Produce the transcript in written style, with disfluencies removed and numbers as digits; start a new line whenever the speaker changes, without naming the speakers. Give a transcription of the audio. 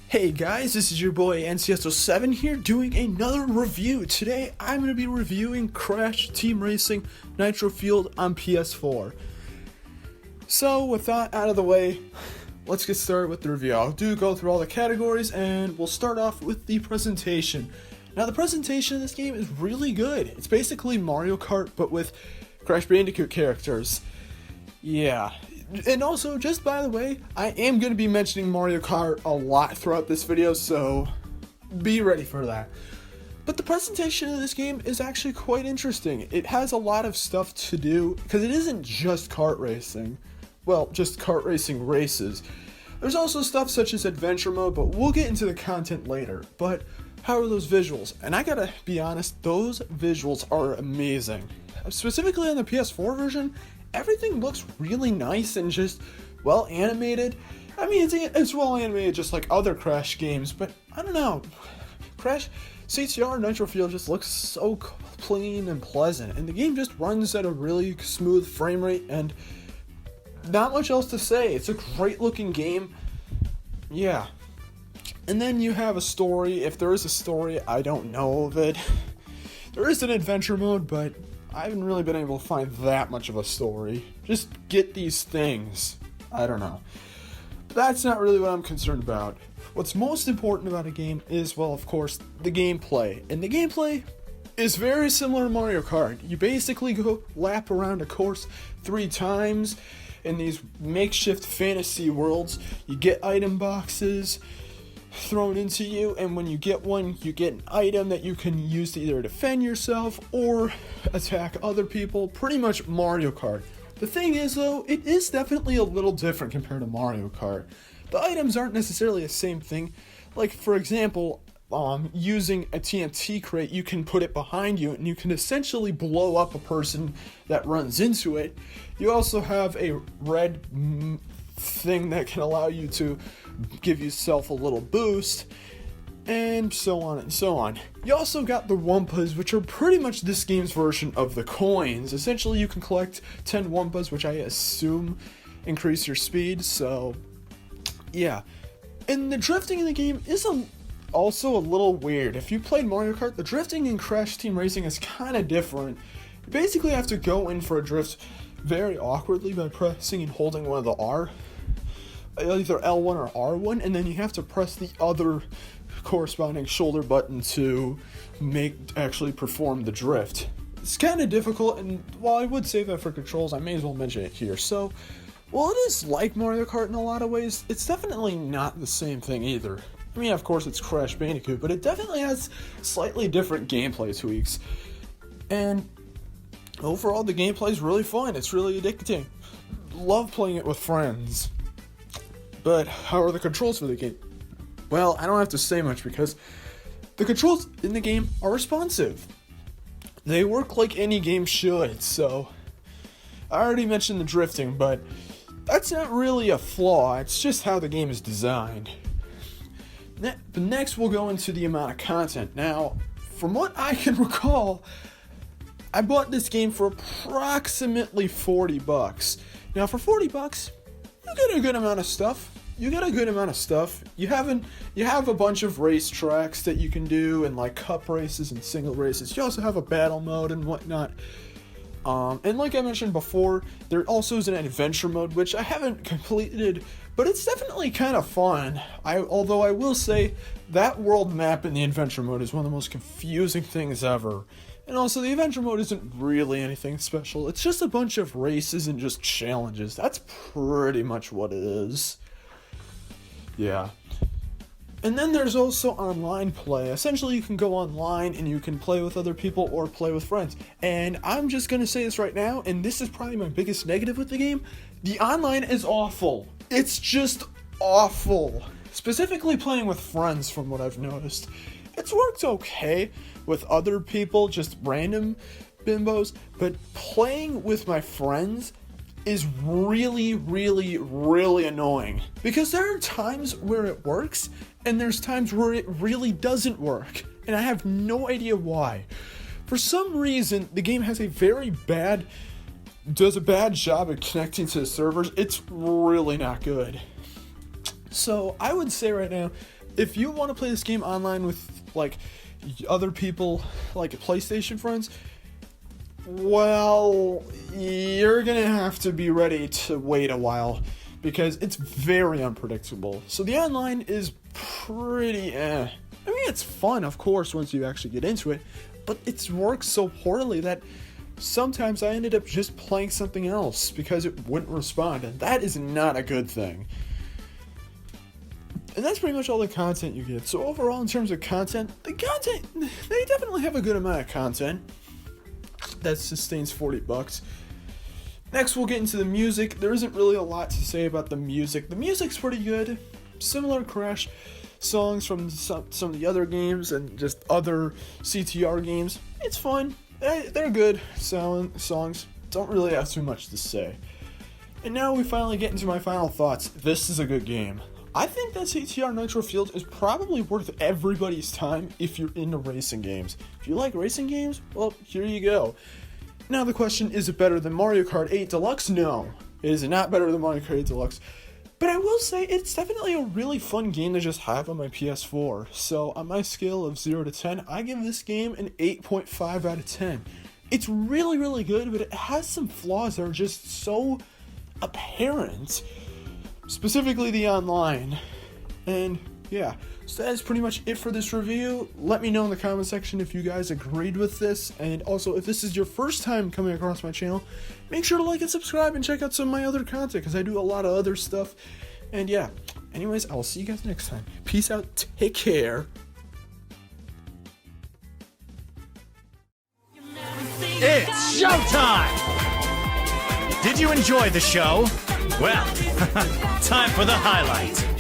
Hey guys, this is your boy NCSO7 here doing another review. Today I'm going to be reviewing Crash Team Racing Nitro Fueled on PS4. So with that out of the way, let's get started with the review. I'll go through all the categories and we'll start off with the presentation. Now the presentation of this game is really good. It's basically Mario Kart but with Crash Bandicoot characters. Yeah. And also, just by the way, I am going to be mentioning Mario Kart a lot throughout this video, so be ready for that. But the presentation of this game is actually quite interesting. It has a lot of stuff to do, because it isn't just kart racing. Well, just kart racing races. There's also stuff such as adventure mode, but we'll get into the content later. But how are those visuals? And I gotta be honest, those visuals are amazing. Specifically on the PS4 version, everything looks really nice and just well animated. I mean, it's well animated just like other Crash games, but I don't know. Crash CTR Nitro Fuel just looks so clean and pleasant, and the game just runs at a really smooth frame rate, and not much else to say. It's a great looking game. Yeah. And then you have a story. If there is a story, I don't know of it. There is an adventure mode, but I haven't really been able to find that much of a story. Just get these things. I don't know. But that's not really what I'm concerned about. What's most important about a game is, well, of course, the gameplay. And the gameplay is very similar to Mario Kart. You basically go lap around a course 3 times in these makeshift fantasy worlds. You get item boxes thrown into you, and when you get one, you get an item that you can use to either defend yourself or attack other people. Pretty much Mario Kart. The thing is though, it is definitely a little different compared to Mario Kart. The items aren't necessarily the same thing. Like for example, using a TNT crate, you can put it behind you and you can essentially blow up a person that runs into it. You also have a red thing that can allow you to give yourself a little boost, and so on and so on. You also got the Wumpas, which are pretty much this game's version of the coins. Essentially, you can collect 10 Wumpas, which I assume increase your speed, so yeah. And the drifting in the game is also a little weird. If you played Mario Kart, the drifting in Crash Team Racing is kind of different. You basically have to go in for a drift very awkwardly by pressing and holding one of the either L1 or R1, and then you have to press the other corresponding shoulder button to actually perform the drift. It's kind of difficult, and while I would save that for controls, I may as well mention it here. So, while it is like Mario Kart in a lot of ways, it's definitely not the same thing either. I mean, of course, it's Crash Bandicoot, but it definitely has slightly different gameplay tweaks. And overall, the gameplay is really fun. It's really addicting. Love playing it with friends. But how are the controls for the game? Well, I don't have to say much because the controls in the game are responsive. They work like any game should, so I already mentioned the drifting, but that's not really a flaw, it's just how the game is designed. But next we'll go into the amount of content. Now, from what I can recall, I bought this game for approximately $40. Now for $40, you get a good amount of stuff. You have a bunch of race tracks that you can do, and like cup races and single races. You also have a battle mode and whatnot. And like I mentioned before, there also is an adventure mode, which I haven't completed, but it's definitely kind of fun. Although I will say that world map in the adventure mode is one of the most confusing things ever. And also, the adventure mode isn't really anything special. It's just a bunch of races and just challenges. That's pretty much what it is. Yeah. And then there's also online play. Essentially, you can go online and you can play with other people or play with friends. And I'm just going to say this right now, and this is probably my biggest negative with the game. The online is awful. It's just awful. Specifically playing with friends, from what I've noticed. It's worked okay with other people, just random bimbos, but playing with my friends is really, really, really annoying. Because there are times where it works, and there's times where it really doesn't work, and I have no idea why. For some reason, the game does a bad job at connecting to the servers. It's really not good. So I would say right now, if you want to play this game online with like other people, like PlayStation friends, well, you're gonna have to be ready to wait a while because it's very unpredictable. So the online is pretty I mean, it's fun, of course, once you actually get into it, but it works so poorly that sometimes I ended up just playing something else because it wouldn't respond, and that is not a good thing. And that's pretty much all the content you get. So overall, in terms of content, they definitely have a good amount of content that sustains $40. Next, we'll get into the music. There isn't really a lot to say about the music. The music's pretty good. Similar Crash songs from some of the other games and just other CTR games. It's fun. They're good songs. Don't really have too much to say. And now we finally get into my final thoughts. This is a good game. I think that CTR Nitro Field is probably worth everybody's time if you're into racing games. If you like racing games, well, here you go. Now the question, is it better than Mario Kart 8 Deluxe? No, it is not better than Mario Kart 8 Deluxe. But I will say it's definitely a really fun game to just have on my PS4. So on my scale of 0 to 10, I give this game an 8.5 out of 10. It's really, really good, but it has some flaws that are just so apparent. Specifically the online. And yeah, so that is pretty much it for this review. Let me know in the comment section if you guys agreed with this, and also if this is your first time coming across my channel, make sure to like and subscribe and check out some of my other content because I do a lot of other stuff. And yeah, anyways, I will see you guys next time. Peace out, take care.
It's showtime! Did you enjoy the show? Well, time for the highlight.